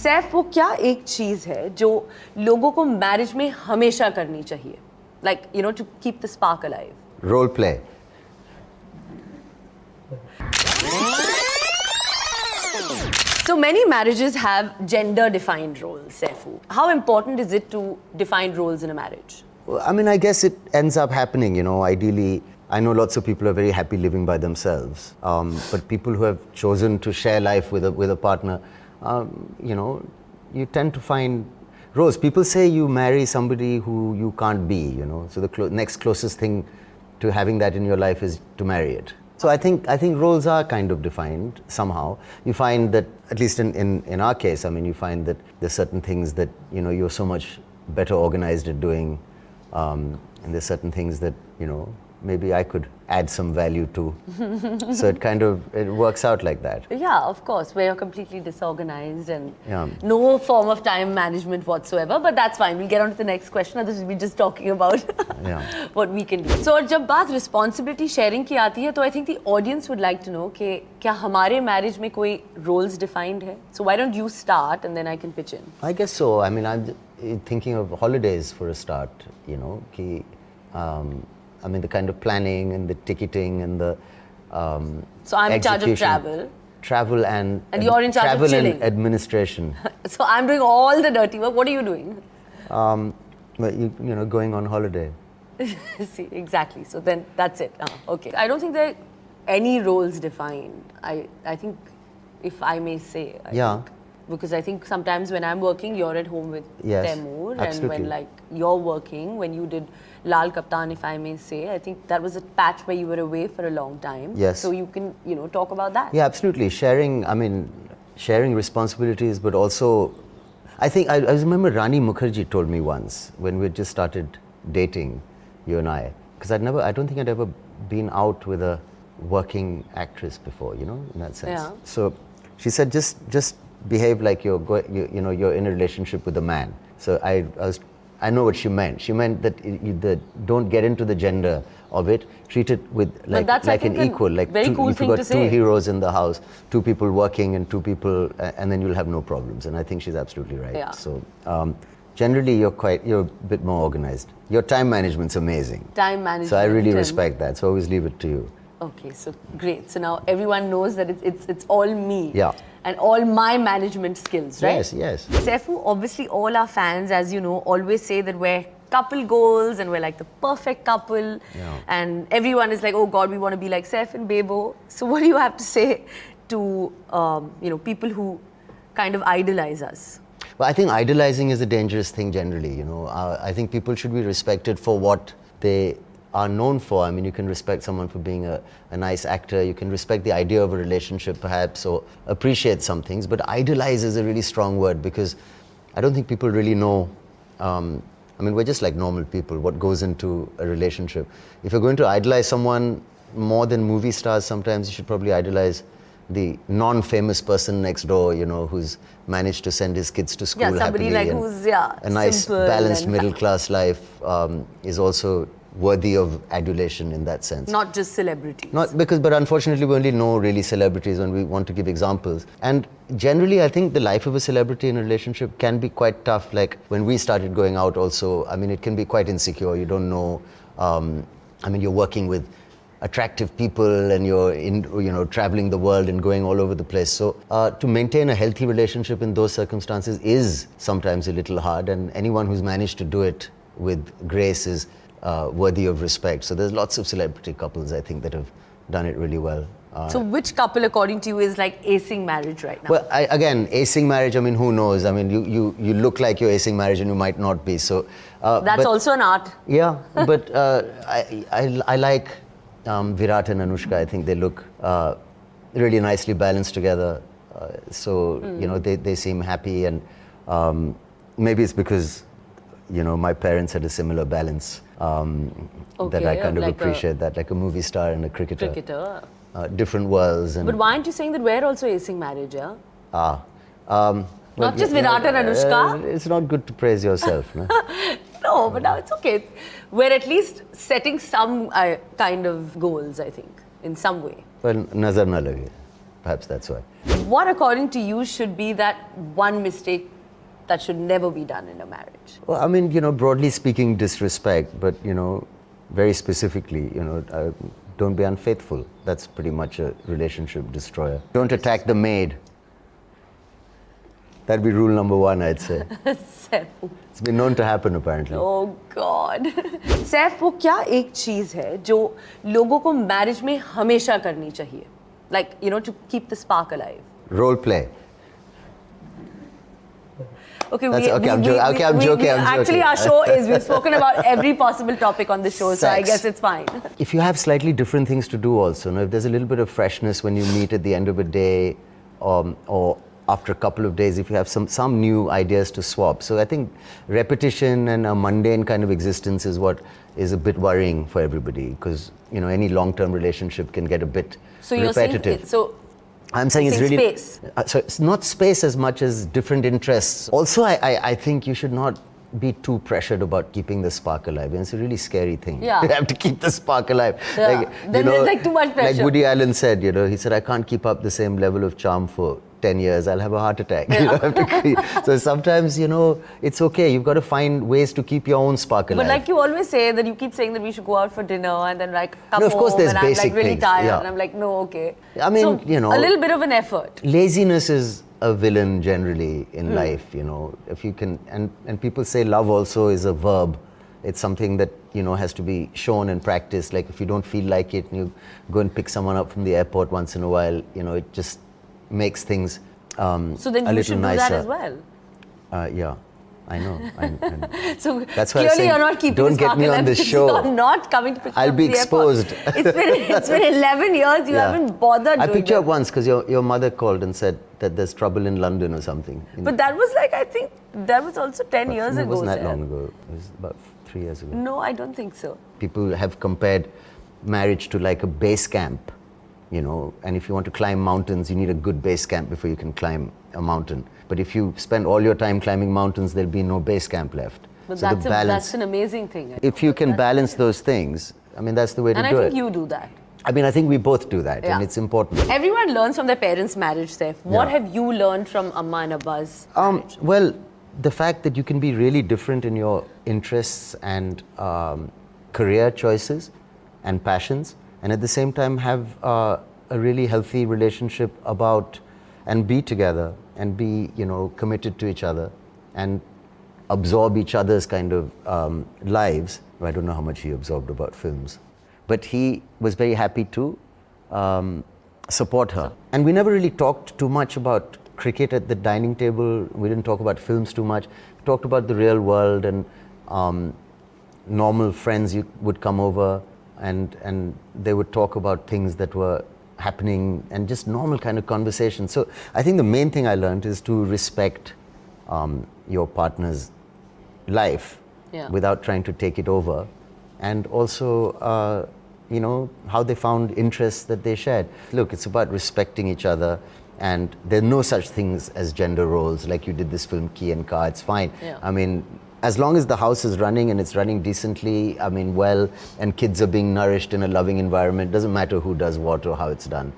सैफ, वो क्या एक चीज है जो लोगों को मैरिज में हमेशा करनी चाहिए, like you know, to keep the spark alive? Role play. So many marriages have gender defined roles, Saifu. How important is it to define roles in a marriage? Well, I mean, I guess it ends up happening, you know, ideally. I know lots of people are very happy living by themselves, but people who have chosen to share life with a partner, you know, you tend to find roles. People say you marry somebody who you can't be, you know, so the next closest thing to having that in your life is to marry it. So I think roles are kind of defined somehow. You find that, at least in our case, I mean, you find that there's certain things that, you know, you're so much better organized at doing, and there's certain things that, you know, maybe I could add some value to. So it works out like that. Yeah, of course, where you're completely disorganized and Yeah. no form of time management whatsoever, but that's fine. We'll get on to the next question. Otherwise, we'll be just talking about Yeah. what we can do. So, जब बात responsibility sharing की आती है, तो I think the audience would like to know कि क्या हमारे marriage में कोई roles defined है? So why don't you start and then I can pitch in? I guess so. I mean, I'm thinking of holidays for a start, you know, I mean, the kind of planning and the ticketing and the So I'm in charge of execution. Travel and you're in charge of travel chilling. and administration. So I'm doing all the dirty work. What are you doing? But you know, going on holiday. See, exactly. So then that's it. Okay. I don't think there are any roles defined. I think, if I may say. Yeah. Think, because I think sometimes when I'm working, you're at home with Yes, Taimur. And absolutely. when like you're working, when you did Lal Kaptan, if I may say, I think that was a patch where you were away for a long time. Yes. So you can, you know, talk about that. Yeah, absolutely. Sharing responsibilities, but also, I think, I remember Rani Mukherjee told me once, when we had just started dating, you and I, because I don't think I'd ever been out with a working actress before, you know, in that sense. Yeah. So she said, just behave like you're in a relationship with a man. So I know what she meant. She meant that don't get into the gender of it. Treat it with like an equal. Like very cool if thing you've to got two say. heroes in the house, two people working and two people, and then you'll have no problems. And I think she's absolutely right. Yeah. So generally, you're a bit more organized. Your time management's amazing. Time management. So I really and- respect that. So I always leave it to you. Okay, so great. So now everyone knows that it's all me. Yeah. And all my management skills, right? Yes, yes. Saifu, obviously all our fans, as you know, always say that we're couple goals and we're like the perfect couple. Yeah. And everyone is like, oh God, we want to be like Saif and Bebo. So what do you have to say to, you know, people who kind of idolize us? Well, I think idolizing is a dangerous thing generally, you know. I think people should be respected for what they are known for. I mean, you can respect someone for being a nice actor, you can respect the idea of a relationship perhaps, or appreciate some things, but idolize is a really strong word, because I don't think people really know, I mean, we're just like normal people, what goes into a relationship. If you're going to idolize someone more than movie stars, sometimes you should probably idolize the non-famous person next door, you know, who's managed to send his kids to school Yeah, somebody happily, like and who's, yeah, a nice simple balanced and middle-class life is also worthy of adulation in that sense. Not just celebrities. But unfortunately we only know really celebrities when we want to give examples. And generally I think the life of a celebrity in a relationship can be quite tough. Like when we started going out also, I mean, it can be quite insecure. You don't know, I mean, you're working with attractive people and you're traveling the world and going all over the place. So to maintain a healthy relationship in those circumstances is sometimes a little hard, and anyone who's managed to do it with grace is worthy of respect. So there's lots of celebrity couples, I think, that have done it really well. So which couple, according to you, is like acing marriage right now? Well, again, acing marriage, I mean, who knows? I mean, you look like you're acing marriage and you might not be. So that's also an art. Yeah, but I like Virat and Anushka. I think they look really nicely balanced together. You know, they seem happy, and maybe it's because, you know, my parents had a similar balance that I kind of like appreciate that, like a movie star and a cricketer. Cricketer. Different worlds. And But why aren't you saying that we're also acing marriage, yeah? Well, just Virat and Anushka? It's not good to praise yourself, no? No, but now it's okay. We're at least setting some kind of goals, I think, in some way. Well, nazar na lage. perhaps that's why. What, according to you, should be that one mistake that should never be done in a marriage? Well, I mean, broadly speaking, disrespect, but, very specifically, don't be unfaithful. That's pretty much a relationship destroyer. Don't attack the maid. That'd be rule number one, I'd say. Saif, It's been known to happen, apparently. oh God. Saif, वो क्या एक चीज है जो लोगों को marriage में हमेशा करनी चाहिए? Like, to keep the spark alive. Role play. Okay, I'm joking. Actually, our show is, we've spoken about every possible topic on the show, so I Sex. guess it's fine. If you have slightly different things to do also, if there's a little bit of freshness when you meet at the end of a day, or after a couple of days, if you have some new ideas to swap. So I think repetition and a mundane kind of existence is what is a bit worrying for everybody, because any long-term relationship can get a bit So you're repetitive. saying, I'm saying it's really space. So it's not space as much as different interests. Also, I think you should not be too pressured about keeping the spark alive. And it's a really scary thing. Yeah. You have to keep the spark alive. Yeah. Then there's too much pressure. Like Woody Allen said, he said, I can't keep up the same level of charm for 10 years. I'll have a heart attack. Yeah. So sometimes, it's okay. You've got to find ways to keep your own spark alive. But like you always say that you keep saying that we should go out for dinner and then come No, of course home there's and I'm basic like really things, tired yeah. and I'm like, no, okay. I mean, so, a little bit of an effort. Laziness is a villain generally in life, if you can, and people say love also is a verb. It's something that, has to be shown and practiced. Like if you don't feel like it and you go and pick someone up from the airport once in a while, it just makes things So then a you little should nicer. do that as well. Yeah, I know. So That's why I clearly say, you're not keeping don't the get spark me on alive the because show. You're not coming to pick I'll up be the airport. exposed. It's been 11 years. You haven't bothered. I doing picked you that. up once because your mother called and said that there's trouble in London or something. But that was like, I think that was also 10 years It ago. wasn't that Sir. long ago. It was about 3 years ago. No, I don't think so. People have compared marriage to like a base camp, and if you want to climb mountains, you need a good base camp before you can climb a mountain. But if you spend all your time climbing mountains, there'll be no base camp left. But So that's an amazing thing. if you can balance those things, that's the way to And do I it. think you do that. I think we both do that, Yeah. and it's important. Everyone learns from their parents' marriage, Saif. What Yeah. have you learned from Amma and Abba's marriage? Well, the fact that you can be really different in your interests and career choices and passions, and at the same time have a really healthy relationship and be together and be, committed to each other and absorb each other's kind of lives. I don't know how much he absorbed about films, but he was very happy to support her. And we never really talked too much about cricket at the dining table. We didn't talk about films too much. We talked about the real world, and normal friends would come over and they would talk about things that were happening and just normal kind of conversation. So I think the main thing I learned is to respect your partner's life without trying to take it over, and also how they found interests that they shared. Look, it's about respecting each other, and there are no such things as gender roles. Like you did this film Key and Car, it's fine. Yeah. As long as the house is running and it's running decently, well, and kids are being nourished in a loving environment, doesn't matter who does what or how it's done.